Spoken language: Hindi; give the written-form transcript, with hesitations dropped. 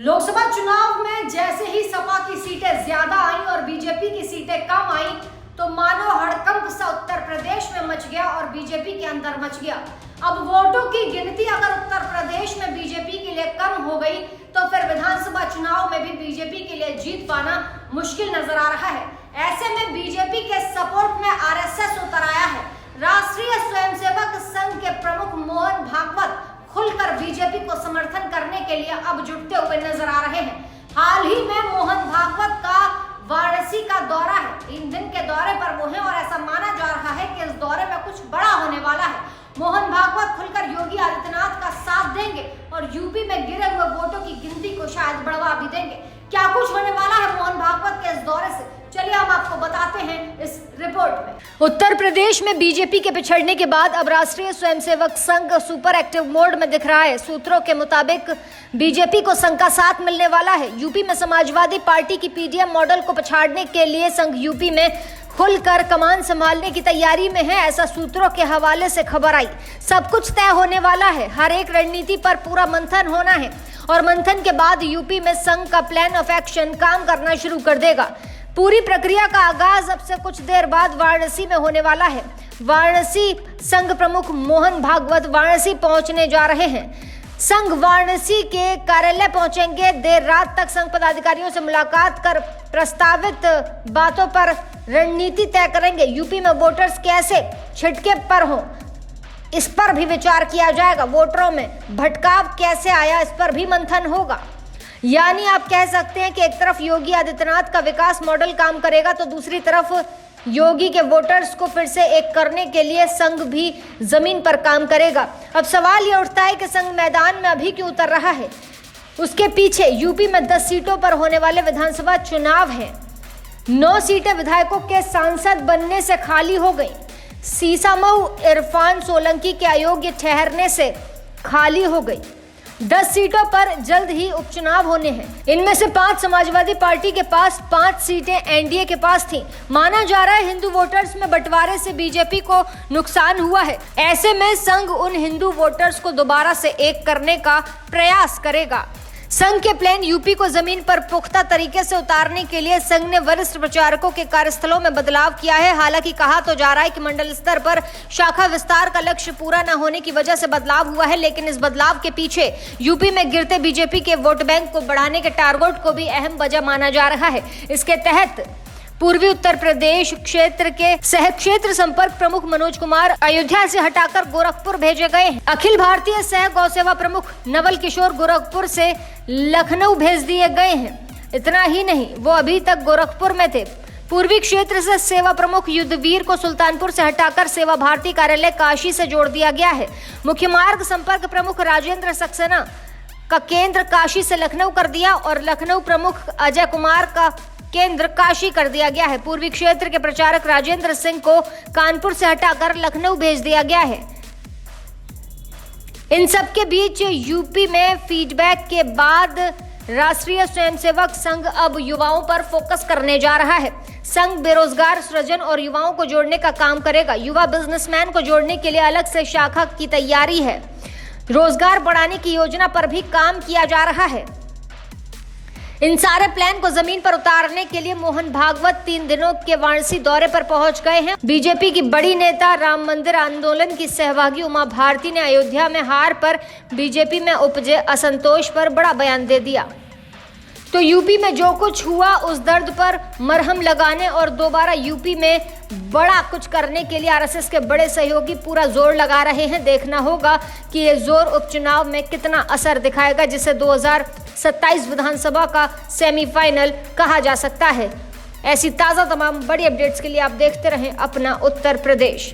लोकसभा चुनाव में जैसे ही सपा की सीटें ज्यादा आई और बीजेपी की सीटें कम आई तो मानो हड़कंप सा उत्तर प्रदेश में मच गया और बीजेपी के अंदर मच गया। अब वोटों की गिनती अगर उत्तर प्रदेश में बीजेपी के लिए कम हो गई तो फिर विधानसभा चुनाव में भी बीजेपी के लिए जीत पाना मुश्किल नजर आ रहा है। ऐसे में बीजेपी के सपोर्ट में आरएसएस उतर आया है। राष्ट्रीय स्वयंसेवक संघ के प्रमुख मोहन भागवत खुलकर बीजेपी को समर्थन करने के लिए अब जुटते हुए नजर आ रहे हैं। हाल ही में मोहन भागवत का वाराणसी का दौरा है। 3 दिन के दौरे पर वो हैं और ऐसा माना जा रहा है कि इस दौरे में कुछ बड़ा होने वाला है। मोहन भागवत खुलकर योगी आदित्यनाथ का साथ देंगे और यूपी में गिरे हुए वोटों की गिनती को शायद बढ़वा भी देंगे। क्या कुछ होने वाला है मोहन भागवत के इस दौरे से, चलिए हम आपको बताते हैं इस रिपोर्ट में। उत्तर प्रदेश में बीजेपी के पिछड़ने के बाद अब राष्ट्रीय Swayamsevak Sangh super active mode में दिख रहा है। सूत्रों के मुताबिक बीजेपी को संघ का साथ मिलने वाला है। यूपी में समाजवादी पार्टी की पीडीएम मॉडल को पछाड़ने के लिए संघ यूपी में खुलकर कमान संभालने की तैयारी में है, ऐसा सूत्रों के हवाले से खबर आई। सब कुछ तय होने वाला है। हर एक रणनीति पर पूरा मंथन होना है और मंथन के बाद यूपी में संघ का प्लान ऑफ एक्शन काम करना शुरू कर देगा। पूरी प्रक्रिया का आगाज अब से कुछ देर बाद वाराणसी में होने वाला है। वाराणसी संघ प्रमुख मोहन भागवत वाराणसी पहुंचने जा रहे हैं। संघ वाराणसी के कार्यालय पहुंचेंगे। देर रात तक संघ पदाधिकारियों से मुलाकात कर प्रस्तावित बातों पर रणनीति तय करेंगे। यूपी में वोटर्स कैसे छिटके पर हों, इस पर भी विचार किया जाएगा। वोटरों में भटकाव कैसे आया, इस पर भी मंथन होगा। यानी आप कह सकते हैं कि एक तरफ योगी आदित्यनाथ का विकास मॉडल काम करेगा तो दूसरी तरफ योगी के वोटर्स को फिर से एक करने के लिए संघ भी जमीन पर काम करेगा। अब सवाल यह उठता है कि संघ मैदान में अभी क्यों उतर रहा है। उसके पीछे यूपी में 10 सीटों पर होने वाले विधानसभा चुनाव हैं। 9 सीटें विधायकों के सांसद बनने से खाली हो गई। सीसामऊ इरफान सोलंकी के अयोग्य ठहरने से खाली हो गई। 10 सीटों पर जल्द ही उपचुनाव होने हैं। इनमें से 5 समाजवादी पार्टी के पास, 5 सीटें एनडीए के पास थीं। माना जा रहा है हिंदू वोटर्स में बंटवारे से बीजेपी को नुकसान हुआ है। ऐसे में संघ उन हिंदू वोटर्स को दोबारा से एक करने का प्रयास करेगा। संघ के प्लान यूपी को जमीन पर पुख्ता तरीके से उतारने के लिए संघ ने वरिष्ठ प्रचारकों के कार्यस्थलों में बदलाव किया है। हालांकि कहा तो जा रहा है कि मंडल स्तर पर शाखा विस्तार का लक्ष्य पूरा न होने की वजह से बदलाव हुआ है, लेकिन इस बदलाव के पीछे यूपी में गिरते बीजेपी के वोट बैंक को बढ़ाने के टारगेट को भी अहम वजह माना जा रहा है। इसके तहत पूर्वी उत्तर प्रदेश क्षेत्र के सह क्षेत्र संपर्क प्रमुख मनोज कुमार अयोध्या से हटाकर गोरखपुर भेजे गए हैं। अखिल भारतीय सह गौ सेवा प्रमुख नवल किशोर गोरखपुर से लखनऊ भेज दिए गए हैं। इतना ही नहीं, वो अभी तक गोरखपुर में थे। पूर्वी क्षेत्र से सेवा प्रमुख युद्धवीर को सुल्तानपुर से हटाकर सेवा भारती कार्यालय काशी से जोड़ दिया गया है। मुख्य मार्ग संपर्क प्रमुख राजेंद्र सक्सेना का केंद्र काशी से लखनऊ कर दिया और लखनऊ प्रमुख अजय कुमार का केंद्र काशी कर दिया गया है। पूर्वी क्षेत्र के प्रचारक राजेंद्र सिंह को कानपुर से हटाकर लखनऊ भेज दिया गया है। इन सब के बीच यूपी में फीडबैक के बाद राष्ट्रीय स्वयंसेवक संघ अब युवाओं पर फोकस करने जा रहा है। संघ बेरोजगार सृजन और युवाओं को जोड़ने का काम करेगा। युवा बिजनेसमैन को जोड़ने के लिए अलग से शाखा की तैयारी है। रोजगार बढ़ाने की योजना पर भी काम किया जा रहा है। इन सारे प्लान को जमीन पर उतारने के लिए मोहन भागवत 3 दिनों के वाराणसी दौरे पर पहुंच गए हैं। बीजेपी की बड़ी नेता राम मंदिर आंदोलन की सहभागी उमा भारती ने अयोध्या में हार पर बीजेपी में उपजे असंतोष पर बड़ा बयान दे दिया। तो यूपी में जो कुछ हुआ उस दर्द पर मरहम लगाने और दोबारा यूपी में बड़ा कुछ करने के लिए आरएसएस के बड़े सहयोगी पूरा जोर लगा रहे हैं। देखना होगा कि ये जोर उपचुनाव में कितना असर दिखाएगा, जिसे 2027 विधानसभा का सेमीफाइनल कहा जा सकता है। ऐसी ताज़ा तमाम बड़ी अपडेट्स के लिए आप देखते रहें अपना उत्तर प्रदेश।